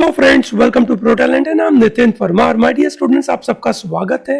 Hello friends, welcome to pro talent and I am Nitin Parmar. My dear students, आप सबका स्वागत है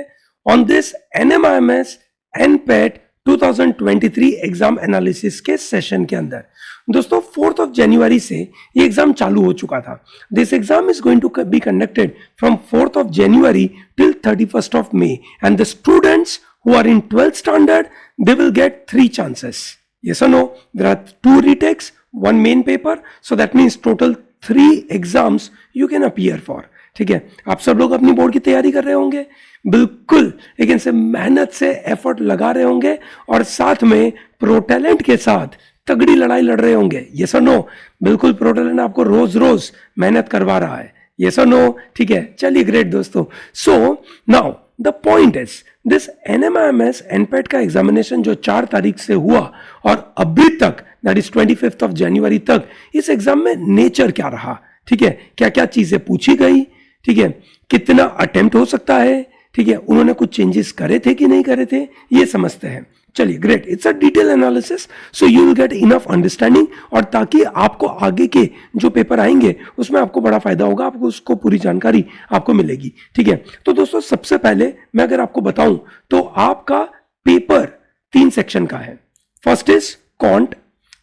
on this NMIMS NPAT 2023 exam analysis के session के अंदर। दोस्तों 4th ऑफ जनवरी से ये एग्जाम चालू हो चुका था। This exam is going to be conducted from 4th of January till 31st of May and the students who are in 12th standard, they will get 3 chances. Yes or no? There are 2 retakes, 1 main paper, so that means total 3 exams you can appear for. ठीक है, आप सब लोग अपनी board की तैयारी कर रहे होंगे, बिल्कुल लेकिन से मेहनत से एफर्ट लगा रहे होंगे और साथ में प्रो टैलेंट के साथ तगड़ी लड़ाई लड़ रहे होंगे। यस और नो? बिल्कुल, प्रो टैलेंट आपको रोज रोज मेहनत करवा रहा है। यस और नो? ठीक है, चलिए ग्रेट दोस्तों। So now the point is this NMIMS NPAT का एग्जामिनेशन जो 4 तारीख से हुआ और अभी तक that is 25th of January तक इस एग्जाम में नेचर क्या रहा, ठीक है, क्या क्या चीजें पूछी गई, ठीक है, कितना अटेम्प्ट हो सकता है, ठीक है, उन्होंने कुछ चेंजेस करे थे कि नहीं करे थे, ये समझते हैं। चलिए great, it's a detail analysis so you will get enough understanding, और ताकि आपको आगे के जो पेपर आएंगे उसमें आपको बड़ा फायदा होगा, आपको उसको पूरी जानकारी आपको मिलेगी। ठीक है, तो दोस्तों सबसे पहले मैं अगर आपको बताऊं तो आपका पेपर 3 सेक्शन का है। First is can't,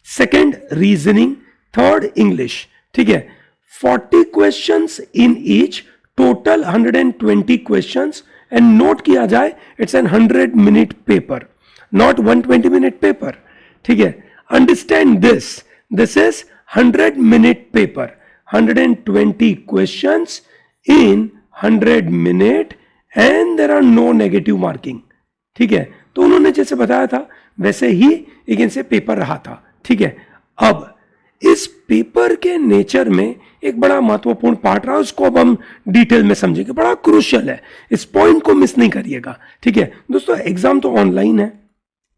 second reasoning, third English. ठीक है, 40 questions in each, total 120 questions, and note किया जाए it's an 100 minute paper, not 120 minute paper. ठीक है, understand this, this is 100 minute paper, 120 questions in 100 minute and there are no negative marking. ठीक है, तो उन्होंने जैसे बताया था वैसे ही एक इनसे पेपर रहा था। ठीक है, अब इस पेपर के नेचर में एक बड़ा महत्वपूर्ण पार्ट रहा, उसको अब हम डिटेल में समझेंगे, बड़ा क्रूशियल है, इस पॉइंट को मिस नहीं करिएगा। ठीक है दोस्तों, एग्जाम तो ऑनलाइन है,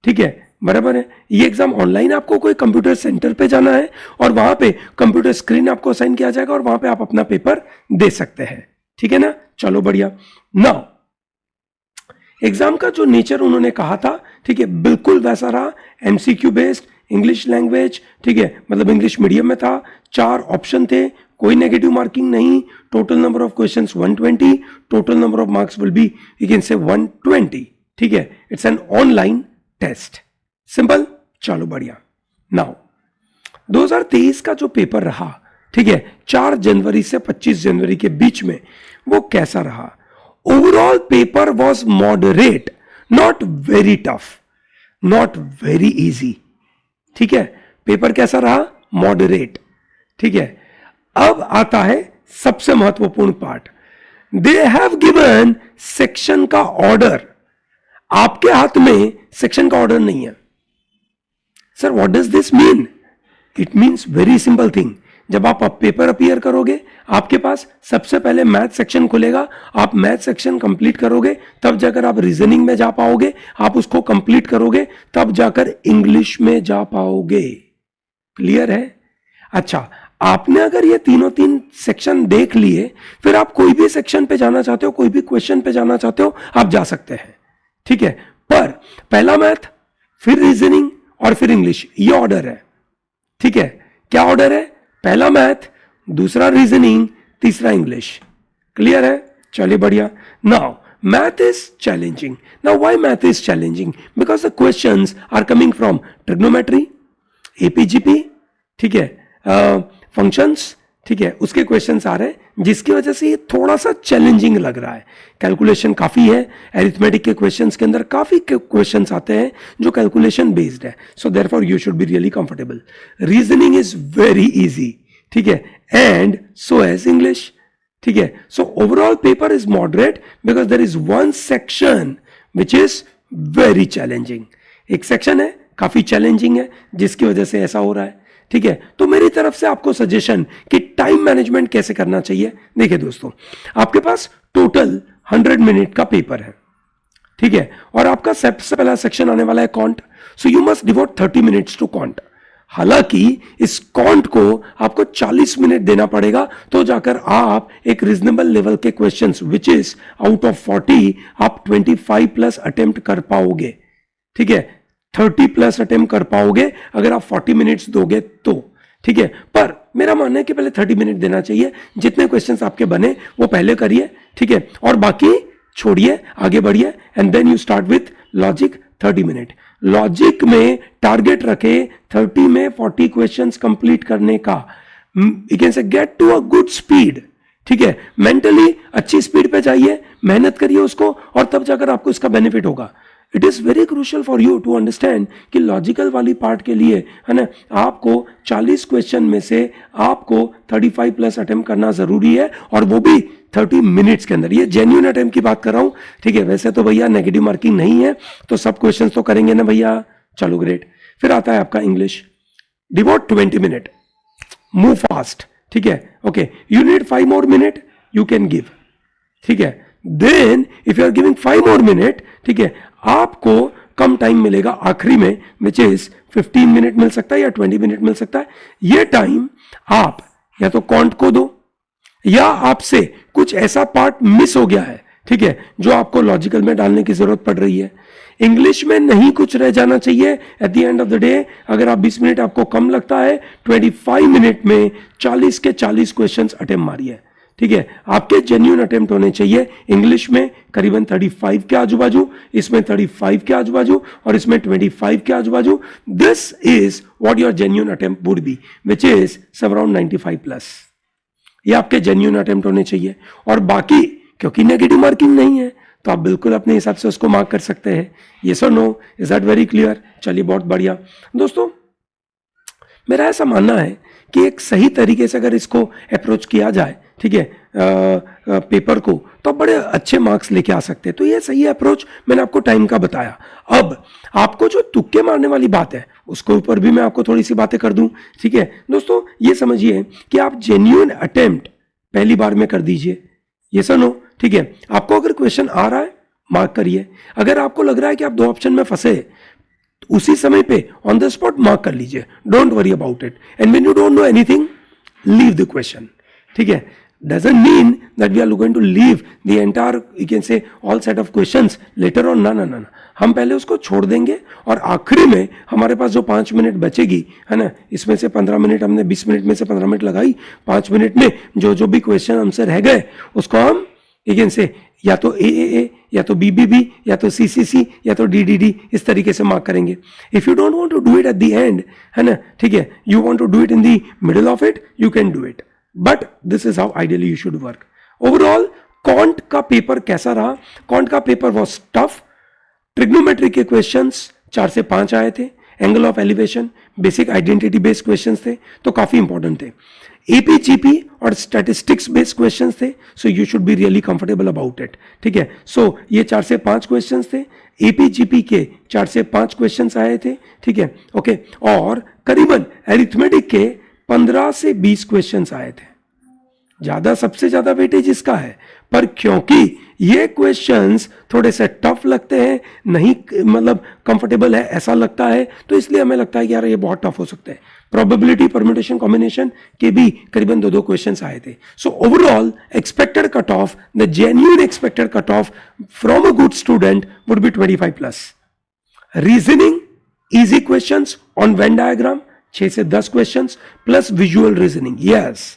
ठीक है, बराबर है, ये एग्जाम ऑनलाइन, आपको कोई कंप्यूटर सेंटर पे जाना है और वहां पे कंप्यूटर स्क्रीन आपको असाइन किया जाएगा और वहां पे आप अपना पेपर दे सकते हैं। ठीक है ना, चलो बढ़िया। नाउ एग्जाम का जो नेचर उन्होंने कहा था, ठीक है, बिल्कुल वैसा रहा, एमसीक्यू बेस्ड, इंग्लिश लैंग्वेज, ठीक है, मतलब इंग्लिश मीडियम में था, 4 ऑप्शन थे, कोई नेगेटिव मार्किंग नहीं, total number of questions 120, total number of marks will be you can say 120। ठीक है, it's an online test, simple, चलो बढ़िया। नाउ 2023 का जो पेपर रहा, ठीक है, 4 जनवरी से 25 जनवरी के बीच में, वो कैसा रहा? Overall paper was moderate, not very tough, not very easy. ठीक है, पेपर कैसा रहा? मॉडरेट। ठीक है, अब आता है सबसे महत्वपूर्ण part, they have given section का ऑर्डर। आपके हाथ में सेक्शन का ऑर्डर नहीं है। Sir what does this mean? It means very simple thing, जब आप पेपर अपीयर करोगे आपके पास सबसे पहले मैथ सेक्शन खुलेगा, आप मैथ सेक्शन कंप्लीट करोगे तब जाकर आप रीजनिंग में जा पाओगे, आप उसको कंप्लीट करोगे तब जाकर इंग्लिश में जा पाओगे। क्लियर है? अच्छा, आपने अगर ये तीन सेक्शन देख लिए, फिर आप कोई भी सेक्शन पे जाना चाहते हो, कोई भी क्वेश्चन पे जाना चाहते हो, आप जा सकते हैं। ठीक है, पर पहला मैथ, फिर रीजनिंग और फिर इंग्लिश, ये ऑर्डर है। ठीक है, क्या ऑर्डर है? पहला मैथ, दूसरा रीजनिंग, तीसरा इंग्लिश। क्लियर है? चलिए बढ़िया। Now math is challenging. Now why math is challenging? Because the questions are coming from trigonometry, AP GP, ठीक है, फंक्शंस, ठीक है, उसके क्वेश्चंस आ रहे हैं, जिसकी वजह से ये थोड़ा सा चैलेंजिंग लग रहा है। कैलकुलेशन काफी है, अरिथमेटिक के क्वेश्चंस के अंदर काफी क्वेश्चंस आते हैं जो कैलकुलेशन बेस्ड है, so therefore you should be really comfortable. Reasoning is very easy, ठीक है, एंड सो एज इंग्लिश। ठीक है, so overall paper is moderate because there is one section which is very challenging. एक section है काफी challenging है, जिसकी वजह से ऐसा हो रहा है। ठीक है, तो मेरी तरफ से आपको सजेशन कि टाइम मैनेजमेंट कैसे करना चाहिए। देखिए दोस्तों, आपके पास टोटल 100 मिनट का पेपर है, ठीक है, और आपका सबसे पहला सेक्शन आने वाला है quant, so you must devote 30 minutes to quant. हालांकि इस कॉन्ट को आपको 40 मिनट देना पड़ेगा, तो जाकर आप एक रीजनेबल लेवल के questions which is out of 40 आप 25 प्लस अटेम्प्ट कर पाओगे। ठीक है, 30 प्लस अटेम्प्ट कर पाओगे अगर आप 40 मिनट्स दोगे तो। ठीक है, पर मेरा मानना है कि पहले 30 मिनट देना चाहिए, जितने क्वेश्चंस आपके बने वो पहले करिए, ठीक है, और बाकी छोड़िए, आगे बढ़िए, and then you start with logic 30 minute. Logic में टारगेट रखे 30 में 40 क्वेश्चंस कंप्लीट करने का, you can say get to a good speed, ठीक है, मेंटली अच्छी स्पीड पे जाइए, मेहनत करिए उसको, और तब जाकर आपको इसका बेनिफिट होगा। It is very crucial for you to understand कि लॉजिकल वाली पार्ट के लिए, है ना, आपको 40 क्वेश्चन में से आपको 35 प्लस अटेम्प्ट करना जरूरी है, और वो भी 30 मिनट्स के अंदर। ये जेन्युइन अटेम्प्ट की बात कर रहा हूं, ठीक है। वैसे तो भैया नेगेटिव मार्किंग नहीं है, तो सब क्वेश्चन तो करेंगे ना भैया, चलो ग्रेट। फिर आता है आपका English, devote 20 minute, move fast, ठीक है, okay, you need 5 more minute, you can give, ठीक है। Then if you are giving 5 more minute, ठीक है, आपको कम टाइम मिलेगा आखिरी में, विच इज 15 मिनट मिल सकता है या 20 मिनट मिल सकता है। ये टाइम आप या तो कॉन्ट को दो, या आपसे कुछ ऐसा पार्ट मिस हो गया है, ठीक है, जो आपको लॉजिकल में डालने की जरूरत पड़ रही है। इंग्लिश में नहीं कुछ रह जाना चाहिए eight the end of the day. अगर आप 20 मिनट आपको कम लगता है, 25 मिनट में 40 के 40 क्वेश्चंस अटेम्प्ट मारिए, ठीक है। आपके जेन्युइन अटेम्प्ट होने चाहिए इंग्लिश में करीबन 35 के आजू बाजू, इसमें 35 के आजू बाजू, और इसमें 25 के आजू बाजू। This is what your genuine attempt would be, which is around 95 plus. ये आपके जेन्युइन अटेम्प्ट होने चाहिए। और बाकी क्योंकि नेगेटिव मार्किंग नहीं है, तो आप बिल्कुल अपने हिसाब से उसको मार्क कर सकते हैं। येस और no, is that very clear? चलिए, बहुत बढ़िया दोस्तों। मेरा ऐसा मानना है कि एक सही तरीके से अगर इसको अप्रोच किया जाए, ठीक है, पेपर को, तो आप बड़े अच्छे मार्क्स लेके आ सकते हैं। तो ये सही अप्रोच मैंने आपको टाइम का बताया। अब आपको जो तुक्के मारने वाली बात है, उसके ऊपर भी मैं आपको थोड़ी सी बातें कर दूं, ठीक है दोस्तों। ये समझिए कि आप जेन्युइन अटेम्प्ट पहली बार में कर दीजिए, ये सुनो, ठीक है। आपको अगर क्वेश्चन आ रहा है, मार्क करिए। अगर आपको लग रहा है कि आप 2 ऑप्शन में फंसे, तो उसी समय पे ऑन द स्पॉट मार्क कर लीजिए, don't worry about it. And when you don't know anything, leave the question, ठीक है। Doesn't mean that we are going to leave the entire, you can say, all set of questions later on. ना, हम पहले उसको छोड़ देंगे, और आखिरी में हमारे पास जो 5 मिनट बचेगी, है ना, इसमें से 15 मिनट हमने 20 मिनट में से 15 मिनट लगाई, 5 मिनट में जो भी क्वेश्चन हमसे रह गए, उसको हम, you can say, या तो AAA, या तो BBB, या तो CCC, या तो DDD, इस तरीके से मार्क करेंगे। If you don't want to do it at the end, है ना, ठीक है, you want to do it in the middle of it, you can do it, but this is how ideally you should work. Overall quant का paper कैसा रहा? Quant का paper was tough. Trigonometry के questions 4 से 5 आए थे, angle of elevation, basic identity based questions थे, तो काफी इंपॉर्टेंट थे। APGP और स्टैटिस्टिक्स बेस्ड क्वेश्चंस थे, so you should be really comfortable about it, ठीक है। सो ये 4 से 5 क्वेश्चंस थे। APGP के 4 से 5 क्वेश्चंस आए थे, ठीक है, ओके। और करीबन अरिथमेटिक के 15 से 20 क्वेश्चंस आए थे। ज्यादा, सबसे ज्यादा वेटेज इसका है, पर क्योंकि ये क्वेश्चंस थोड़े से टफ लगते हैं, नहीं मतलब कंफर्टेबल है ऐसा लगता है, तो इसलिए हमें लगता है कि यार ये बहुत टफ हो सकते हैं। प्रोबेबिलिटी, परम्यूटेशन, कॉम्बिनेशन के भी करीबन 2-2 क्वेश्चंस आए थे। So overall expected cut off, the genuine expected cut off from a good student would be 25 plus. Reasoning, easy questions on Venn diagram 6 से 10 questions, plus visual reasoning. Yes,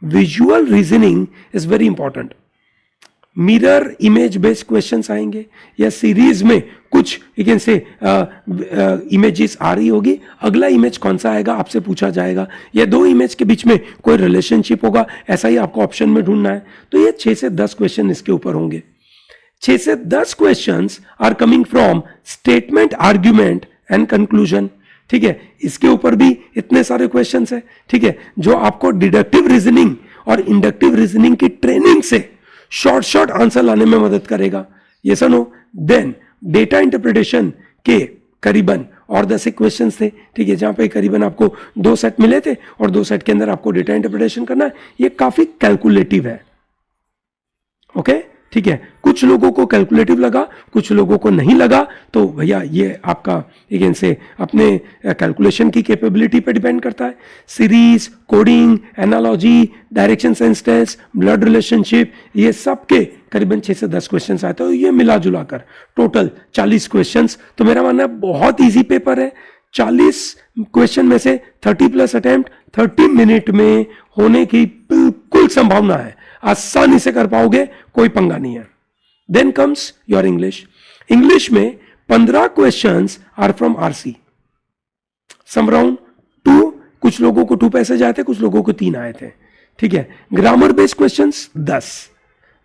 visual reasoning is very important. Mirror image based questions आएंगे, या series में कुछ you can से images आ रही होगी, अगला image कौन सा आएगा आपसे पूछा जाएगा, या 2 इमेज के बीच में कोई रिलेशनशिप होगा, ऐसा ही आपको ऑप्शन में ढूंढना है। तो ये 6 से 10 क्वेश्चन इसके ऊपर होंगे। 6 से 10 questions are coming from statement, argument and conclusion, ठीक है। इसके ऊपर भी इतने सारे क्वेश्चंस है, ठीक है, जो आपको डिडक्टिव रीजनिंग और इंडक्टिव रीजनिंग की ट्रेनिंग से शॉर्ट आंसर लाने में मदद करेगा। ये सुनो। देन डेटा इंटरप्रिटेशन के करीबन और 10 क्वेश्चंस थे, ठीक है, जहां पे करीबन आपको 2 सेट मिले थे, और 2 सेट के अंदर आपको डेटा इंटरप्रिटेशन करना है। ये काफी कैलकुलेटिव है, ओके, ठीक है। कुछ लोगों को कैलकुलेटिव लगा, कुछ लोगों को नहीं लगा, तो भैया ये आपका अगेन से अपने कैलकुलेशन की कैपेबिलिटी पे डिपेंड करता है। Series, coding, analogy, direction sense test, blood relationship, ये सब के करीबन 6 से 10 क्वेश्चंस आते हैं। ये मिला जुला कर टोटल 40 क्वेश्चंस। तो मेरा मानना है बहुत इजी पेपर है, 40 क्वेश्चन में से 30 प्लस अटेम्प्ट 30 मिनट में होने की बिल्कुल संभावना है, आसानी से कर पाओगे, कोई पंगा नहीं है। Then comes your English. English में 15 questions are from RC, some round 2, कुछ लोगों को 2 पैसेज आए थे, कुछ लोगों को 3 आए थे, ठीक है। ग्रामर बेस्ड क्वेश्चंस 10,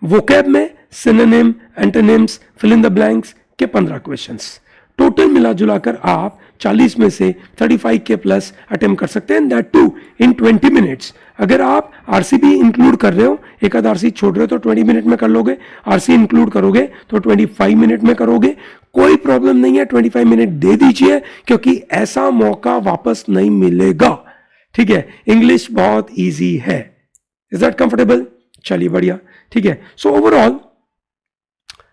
वोकैब में synonym, antonyms, fill in the blanks के 15 क्वेश्चंस। टोटल मिला जुलाकर आप 40 में से 35 के प्लस अटेम्प्ट कर सकते हैं, दैट टू इन 20 मिनट्स। अगर आप आरसी भी इंक्लूड कर रहे हो, एक आध आरसी छोड़ रहे हो तो 20 मिनट में कर लोगे, आरसी इंक्लूड करोगे तो 25 मिनट में करोगे, कोई प्रॉब्लम नहीं है। 25 मिनट दे दीजिए क्योंकि ऐसा मौका वापस नहीं मिलेगा, ठीक है। इंग्लिश बहुत ईजी है। Is that comfortable? चलिए बढ़िया, ठीक है। सो ओवरऑल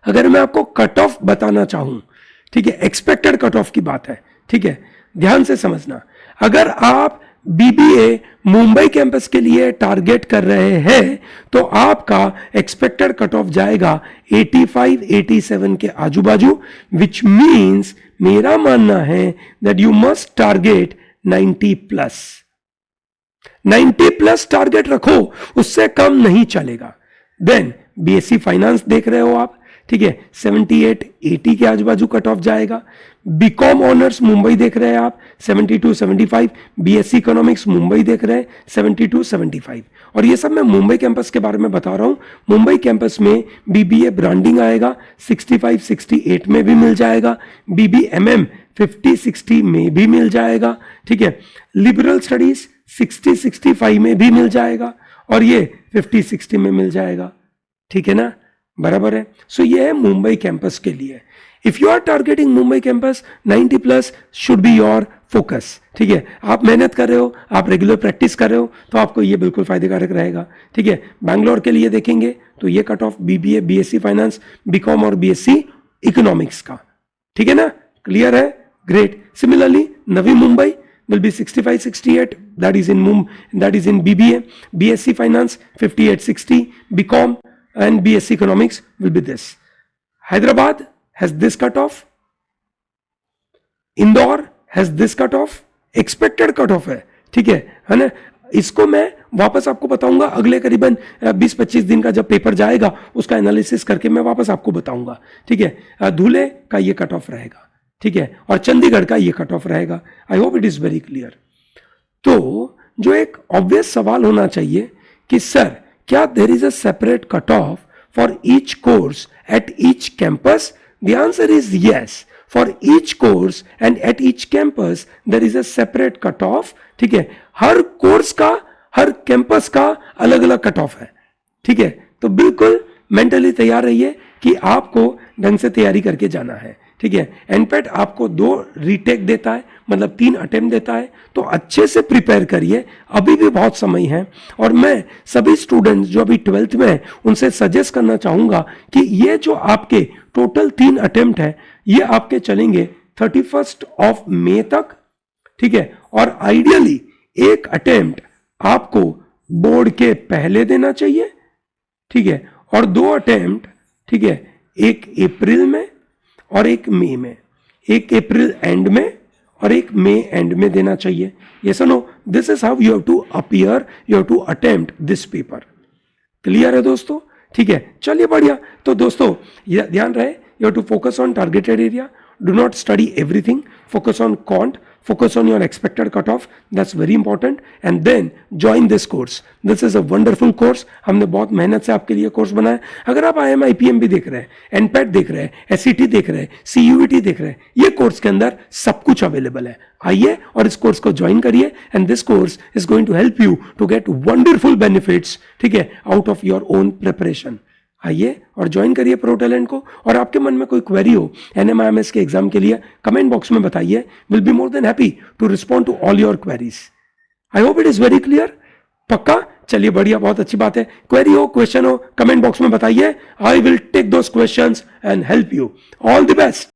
अगर मैं आपको कट ऑफ बताना चाहूं, ठीक है, एक्सपेक्टेड कट ऑफ की बात है, ठीक है, ध्यान से समझना। अगर आप बीबीए मुंबई कैंपस के लिए टारगेट कर रहे हैं तो आपका एक्सपेक्टेड कट ऑफ जाएगा 85-87 के आजू बाजू, विच मीन्स मेरा मानना है that you must target 90 plus. 90 plus target रखो, उससे कम नहीं चलेगा। देन बीएससी फाइनेंस देख रहे हो आप, ठीक है, 78-80 के आजू बाजू कट ऑफ जाएगा। बीकॉम ऑनर्स मुंबई देख रहे हैं आप, 72-75। बीएससी इकोनॉमिक्स मुंबई देख रहे हैं, 72-75। और ये सब मैं मुंबई कैंपस के बारे में बता रहा हूं। मुंबई कैंपस में बीबीए ब्रांडिंग आएगा, 65-68 में भी मिल जाएगा। बीबीएमएम 50-60 में भी मिल जाएगा, ठीक है। लिबरल स्टडीज 60-65 में भी मिल जाएगा, और ये 50-60 में मिल जाएगा, ठीक है ना, बराबर है। सो ये है मुंबई कैंपस के लिए। If you are targeting Mumbai campus, 90 plus should be your focus, ठीक है। आप मेहनत कर रहे हो, आप रेगुलर प्रैक्टिस कर रहे हो तो आपको ये बिल्कुल फायदेकारक रहेगा, ठीक है। बैंगलोर के लिए देखेंगे तो ये cut off BBA, BSc finance, BCom और बीएससी इकोनॉमिक्स का, ठीक है ना, क्लियर है, great. Similarly Navi Mumbai will be 65-68, that is in BBA, BSc Finance 58-60, BCom and BSc Economics will be this. Hyderabad has this cutoff, Indore has this cutoff, expected cutoff है ना। इसको मैं वापस आपको बताऊंगा अगले करीबन 20-25 दिन का जब पेपर जाएगा, उसका एनालिसिस करके मैं वापस आपको बताऊंगा, ठीक है। धुले का ये कट ऑफ रहेगा, ठीक है, और चंडीगढ़ का ये कट ऑफ रहेगा। आई hope it is very clear. तो जो एक ऑब्वियस सवाल होना चाहिए कि सर क्या there is a separate cut off for each course at each campus? The answer is yes, for each course and at each campus there is a separate cut off, ठीक है। हर course का, हर campus का अलग अलग cut off है, ठीक है। तो बिल्कुल मेंटली तैयार रहिए कि आपको ढंग से तैयारी करके जाना है, ठीक है। एनपेट आपको 2 रीटेक देता है, मतलब 3 अटेम्प्ट देता है, तो अच्छे से प्रिपेयर करिए, अभी भी बहुत समय है। और मैं सभी स्टूडेंट्स जो अभी 12th में हैं उनसे सजेस्ट करना चाहूंगा कि ये जो आपके टोटल 3 अटेम्प्ट है, ये आपके चलेंगे 31 मई तक, ठीक है। और आइडियली एक अटेम्प्ट आपको बोर्ड के पहले देना चाहिए, ठीक है, और 2 अटेम्प्ट, ठीक है, एक अप्रैल में और एक मई में, एक अप्रैल एंड में और एक मई एंड में देना चाहिए। यस और no? This is how you have to appear, you have to attempt this paper. Clear है दोस्तों? ठीक है, चलिए बढ़िया। तो दोस्तों ये ध्यान रहे, you have to focus on targeted area, do not study everything, focus on quant, focus on your expected cutoff, that's very important, and then join this course. This is a wonderful course, हमने बहुत मेहनत से आपके लिए course बनाया। अगर आप IIM IPM भी देख रहे हैं, एनपैट देख रहे हैं, SET देख रहे हैं, CUET देख रहे हैं, ये कोर्स के अंदर सब कुछ अवेलेबल है। आइए और इस कोर्स को ज्वाइन करिए, and this course is going to help you to get wonderful benefits, ठीक है, out of your own preparation. आइए और ज्वाइन करिए प्रो टैलेंट को। और आपके मन में कोई क्वेरी हो NMIMS के एग्जाम के लिए, कमेंट बॉक्स में बताइए, will be more than happy to respond to all your queries. I hope it is very clear. पक्का? चलिए बढ़िया, बहुत अच्छी बात है। क्वेरी हो, क्वेश्चन हो, कमेंट बॉक्स में बताइए। I will take those questions and help you. All the best.